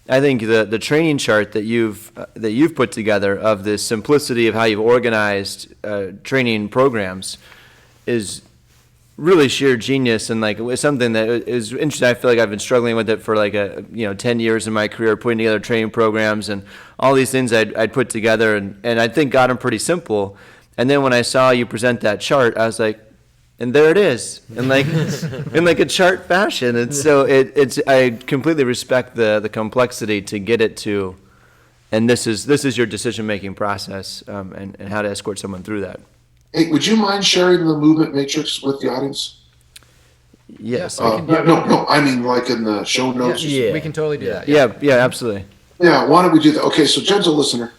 I think the training chart that you've put together of the simplicity of how you've organized training programs is really sheer genius, and like it was something that is interesting. I feel like I've been struggling with it for like 10 years in my career, putting together training programs and all these things I'd put together, and I think got them pretty simple. And then when I saw you present that chart, I was like, and there it is, in like in like a chart fashion. And so it's I completely respect the complexity to get it to, and this is your decision making process, and how to escort someone through that. Hey, would you mind sharing the movement matrix with the audience? Yes. No. I mean, like in the show notes. Yeah, we can totally do that. Yeah, absolutely. Yeah, why don't we do that? Okay, so gentle listener,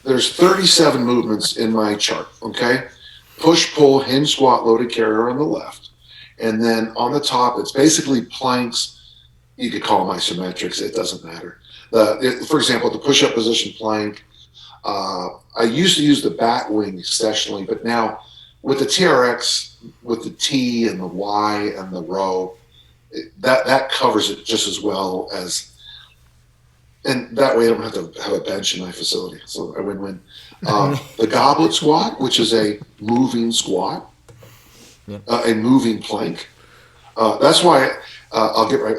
there's 37 movements in my chart, okay? Push, pull, hinge, squat, loaded carrier on the left. And then on the top, it's basically planks. You could call them isometrics. It doesn't matter. For example, the push-up position plank. I used to use the bat wing exceptionally, but now with the TRX, with the T and the Y and the row, that covers it just as well as, and that way I don't have to have a bench in my facility. So a win-win. The goblet squat, which is a moving squat, a moving plank. That's why I'll get right.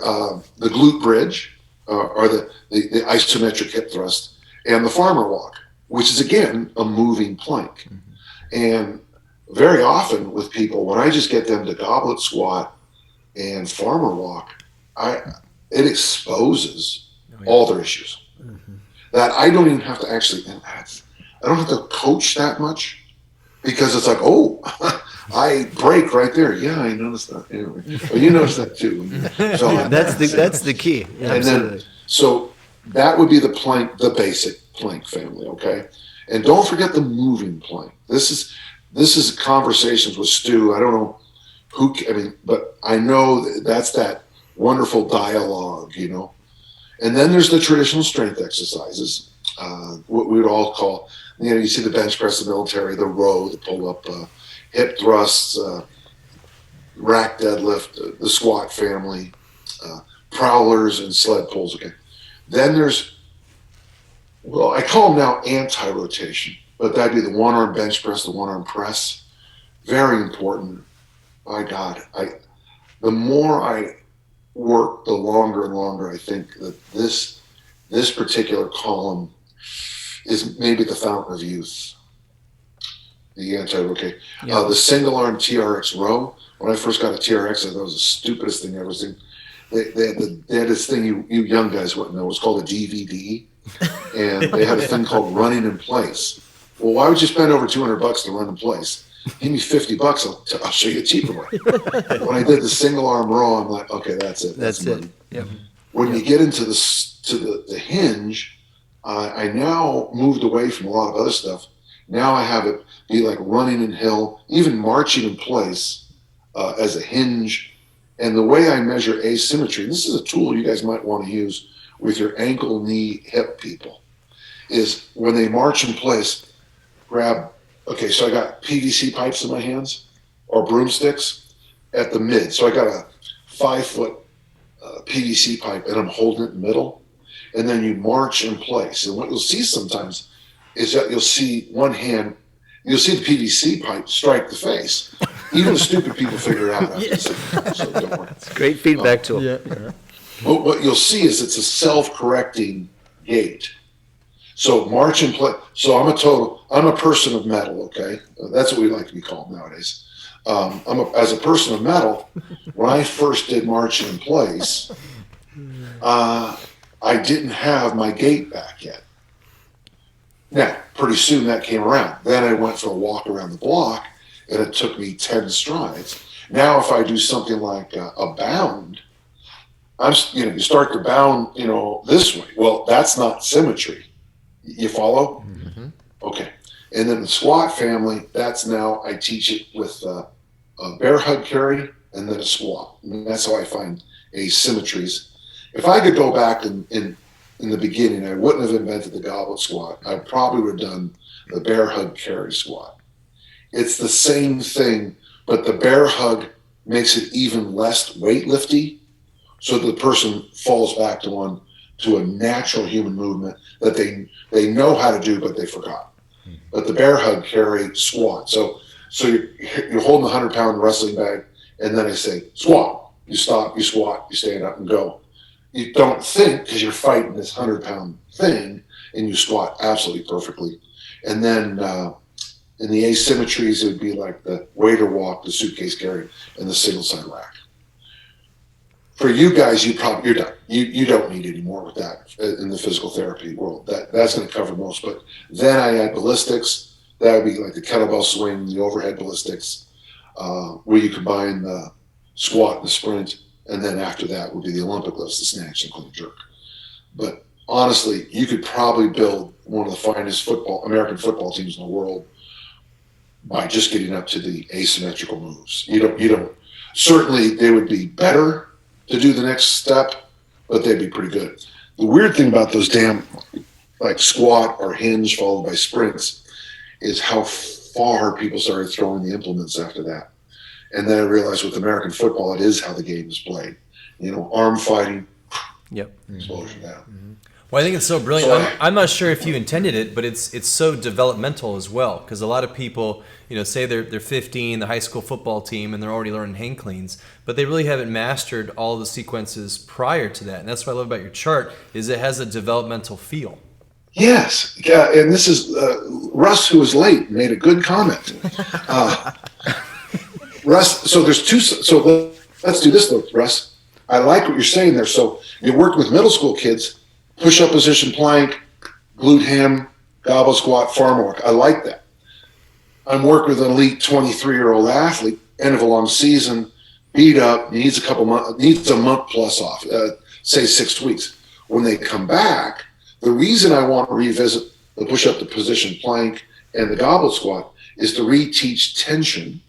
The glute bridge, or the isometric hip thrust, and the farmer walk, which is again a moving plank. And very often with people, when I just get them to goblet squat and farmer walk, it exposes all their issues. That I don't even have to actually, I don't have to coach that much, because it's like, oh, I break right there. Yeah, I noticed that. Anyway, well, you noticed that too. So That's the key. And then, so that would be the plank, the basic plank family, okay? And don't forget the moving plank. This is conversations with Stu. I don't know but I know that's that wonderful dialogue, And then there's the traditional strength exercises, what we would all call, you see the bench press, the military, the row, the pull-up, hip thrusts, rack deadlift, the squat family, prowlers, and sled pulls. Okay. Then there's, I call them now anti-rotation, but that'd be the one-arm bench press, the one-arm press. Very important. My God, the more I work, the longer and longer I think that this particular column is maybe the fountain of youth. The anti-rotation. The single arm TRX row. When I first got a TRX, I thought it was the stupidest thing I've ever seen. They had this thing you young guys wouldn't know. It was called a DVD, and they had a thing called running in place. Well, why would you spend over $200 to run in place? Give me $50. I'll show you a cheaper one. When I did the single arm row, I'm like, okay, that's it. That's money. it. Yep. When you get into the hinge, I now moved away from a lot of other stuff. Now I have it be like running in hill, even marching in place as a hinge. And the way I measure asymmetry, this is a tool you guys might want to use with your ankle, knee, hip people, is when they march in place, grab, okay, so I got PVC pipes in my hands or broomsticks at the mid. So I got a 5-foot PVC pipe and I'm holding it in the middle. And then you march in place. And what you'll see sometimes is that you'll see one hand, you'll see the PVC pipe strike the face. Even the stupid people figure it out. So don't worry. It's a great feedback tool. What you'll see is it's a self-correcting gait. So march in place. So I'm a person of metal, okay? That's what we like to be called nowadays. As a person of metal, when I first did marching in place, I didn't have my gait back yet. Now, pretty soon that came around. Then I went for a walk around the block, and it took me 10 strides. Now, if I do something like a bound, you start to bound, this way. Well, that's not symmetry. You follow? Mm-hmm. Okay. And then the squat family, that's now I teach it with a bear hug carry and then a squat. And that's how I find asymmetries. If I could go back in the beginning, I wouldn't have invented the goblet squat. I probably would have done the bear hug carry squat. It's the same thing, but the bear hug makes it even less weightlifty, so the person falls back to one to a natural human movement that they know how to do, but they forgot. But the bear hug carry squat. So you're holding a 100-pound wrestling bag, and then I say squat. You stop, you squat, you stand up and go. You don't think because you're fighting this 100-pound thing, and you squat absolutely perfectly. And then in the asymmetries, it would be like the waiter walk, the suitcase carry, and the single side rack. For you guys, you're done. You don't need any more with that in the physical therapy world. That's going to cover most. But then I add ballistics. That would be like the kettlebell swing, the overhead ballistics, where you combine the squat and the sprint. And then after that would be the Olympic lifts, the snatch and clean jerk. But honestly, you could probably build one of the finest American football teams in the world by just getting up to the asymmetrical moves. You don't. Certainly, they would be better to do the next step, but they'd be pretty good. The weird thing about those damn like squat or hinge followed by sprints is how far people started throwing the implements after that. And then I realized with American football, it is how the game is played. Arm fighting, explosion down. Mm-hmm. Well, I think it's so brilliant. I'm not sure if you intended it, but it's so developmental as well. Because a lot of people, say they're 15, the high school football team, and they're already learning hang cleans, but they really haven't mastered all the sequences prior to that. And that's what I love about your chart is it has a developmental feel. Yes, and this is Russ, who was late, made a good comment. Russ, so there's two. So let's do this, though, Russ. I like what you're saying there. So you work with middle school kids. Push-up position plank, glute ham, goblet squat, farm work. I like that. I'm working with an elite 23-year-old athlete, end of a long season, beat up, needs a month plus off, say 6 weeks. When they come back, the reason I want to revisit the push-up to position plank and the goblet squat is to reteach tension,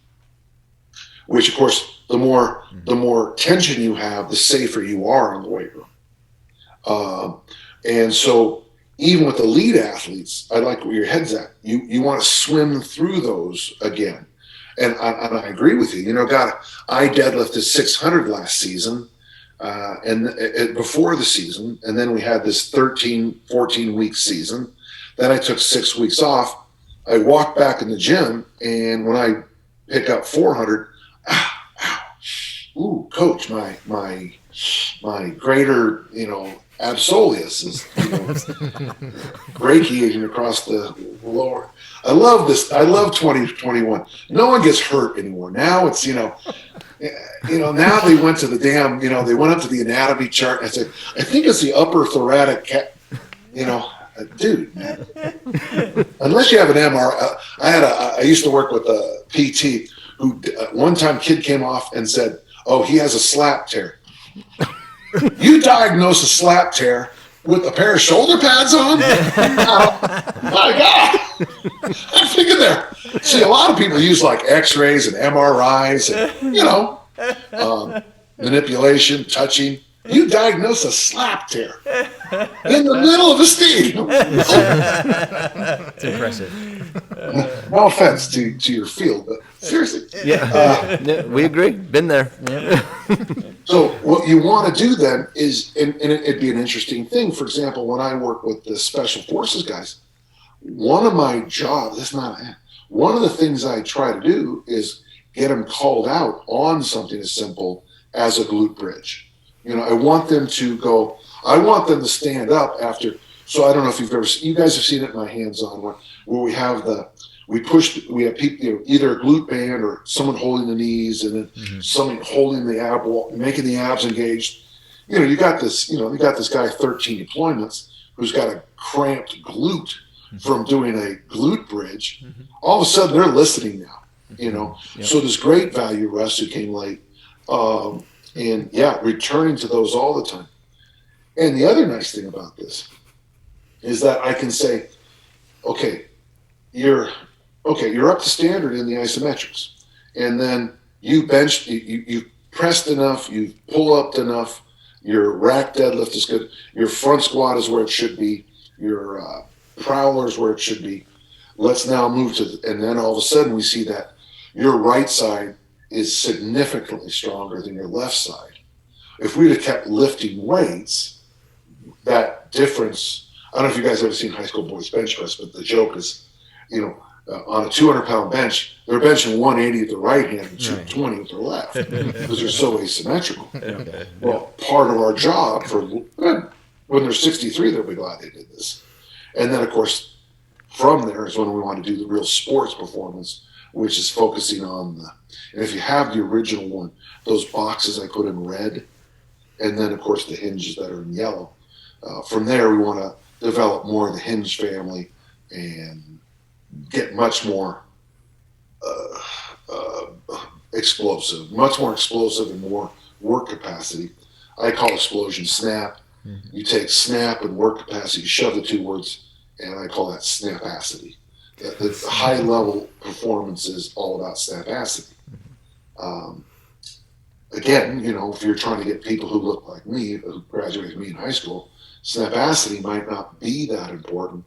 which, of course, the more tension you have, the safer you are in the weight room. And so even with elite athletes, I like where your head's at. You want to swim through those again. And I agree with you. I deadlifted 600 last season and before the season. And then we had this 13, 14-week season. Then I took 6 weeks off. I walked back in the gym, and when I pick up 400, coach, my greater, absolius is brachiating across the lower. I love this. I love 2021. No one gets hurt anymore. Now it's now they went to the damn they went up to the anatomy chart. And I said, I think it's the upper thoracic dude. Unless you have an MR. I used to work with a PT who one time kid came off and said, "Oh, he has a slap tear." You diagnose a slap tear with a pair of shoulder pads on? My God. I'm thinking there. See, a lot of people use like x-rays and MRIs and, manipulation, touching. You diagnose a slap tear in the middle of a stadium. It's impressive. No offense to your field, but seriously. Yeah, we agree. Been there. So what you want to do then is, and it'd be an interesting thing. For example, when I work with the special forces guys, one of my jobs, one of the things I try to do is get them called out on something as simple as a glute bridge. I want them to stand up after. So I don't know if you guys have seen it in my hands-on where we have we have people, either a glute band or someone holding the knees and then someone holding the ab wall, making the abs engaged. You got this guy 13 deployments who's got a cramped glute from doing a glute bridge. All of a sudden they're listening now, So there's great value, Russ, who came late. And returning to those all the time. And the other nice thing about this is that I can say, okay, you're up to standard in the isometrics. And then you benched, you pressed enough, you pull up enough, your rack deadlift is good, your front squat is where it should be, your prowler is where it should be. Let's now move and then all of a sudden we see that your right side is significantly stronger than your left side. If we'd have kept lifting weights, that difference, I don't know if you guys ever seen high school boys bench press, but the joke is, on a 200-pound bench, they're benching 180 with their right hand and 220 with their left because they're so asymmetrical. Well, part of our job when they're 63, they'll be glad they did this. And then, of course, from there is when we want to do the real sports performance, which is focusing on and if you have the original one, those boxes I put in red, and then, of course, the hinges that are in yellow. From there, we want to develop more of the hinge family and get much more explosive and more work capacity. I call explosion snap. You take snap and work capacity, you shove the two words, and I call that snapacity. The high level performance is all about snapacity. Again, if you're trying to get people who look like me, who graduated with me in high school, snapacity might not be that important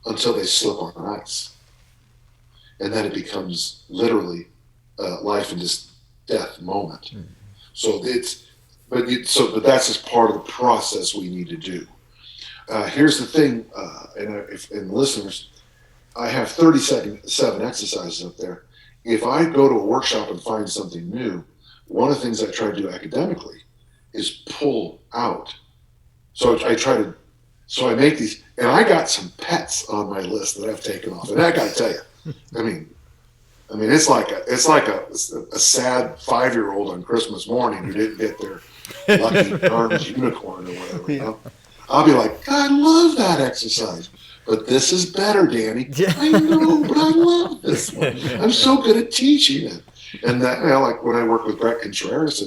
until they slip on ice. And then it becomes literally life and just death moment. So but that's just part of the process we need to do. Here's the thing, and listeners, I have 37 exercises up there. If I go to a workshop and find something new, one of the things I try to do academically is pull out. So I make these, and I got some pets on my list that I've taken off. And I got to tell you, I mean, it's like a sad 5-year-old on Christmas morning who didn't get their lucky orange unicorn or whatever. I'll be like, I love that exercise, but this is better, Danny. I know, but I love this one. I'm so good at teaching it. And that, like when I worked with Brett Contreras,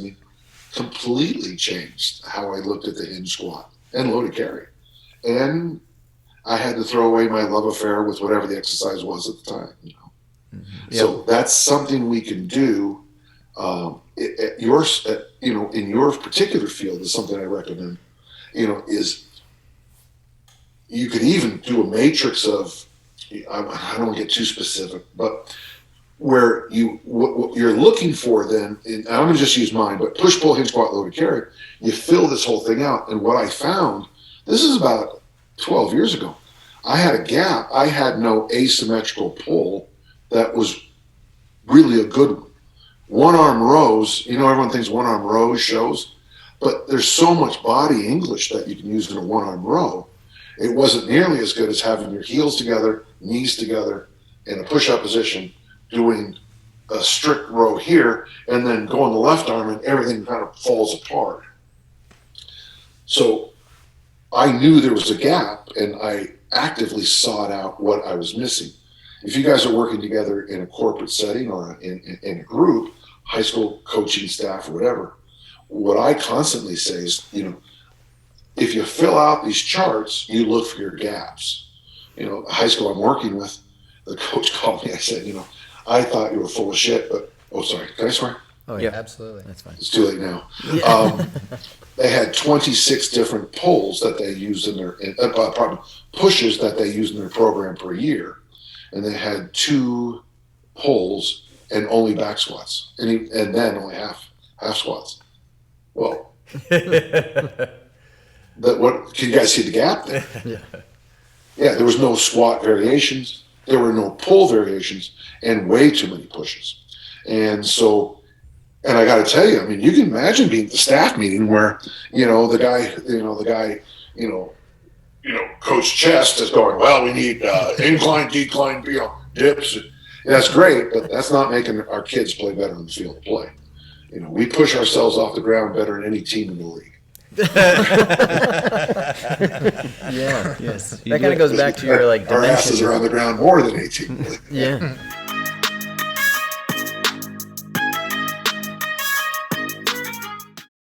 completely changed how I looked at the hinge squat and loaded carry. And I had to throw away my love affair with whatever the exercise was at the time. So that's something we can do. In your particular field is something I recommend. Is you could even do a matrix of. I don't want to get too specific, but where what you're looking for then, and I'm going to just use mine, but push, pull, hinge, squat, loaded carry. You fill this whole thing out, and what I found, this is about 12 years ago. I had a gap. I had no asymmetrical pull that was really a good one. One-arm rows, everyone thinks one-arm rows shows, but there's so much body English that you can use in a one-arm row. It wasn't nearly as good as having your heels together, knees together, in a push-up position, doing a strict row here, and then going the left arm, and everything kind of falls apart. So I knew there was a gap, and I actively sought out what I was missing. If you guys are working together in a corporate setting or in a group, high school coaching staff or whatever, what I constantly say is, if you fill out these charts, you look for your gaps. High school I'm working with, the coach called me. I said, I thought you were full of shit, but, sorry, can I swear? Oh, yeah, absolutely. That's fine. It's too late now. They had 26 different pulls that they used in their, pushes that they used in their program per year. And they had 2 pulls and only back squats, and then only half squats. Well, what can you guys see the gap there? Yeah, there was no squat variations, there were no pull variations, and way too many pushes. And so, and I got to tell you, you can imagine being at the staff meeting where the guy, Coach Chest is going, well, we need incline, decline, dips. That's great, but that's not making our kids play better in the field of play. We push ourselves off the ground better than any team in the league. Yes. That kind of goes back to your our asses are on the ground more than 18. Yeah.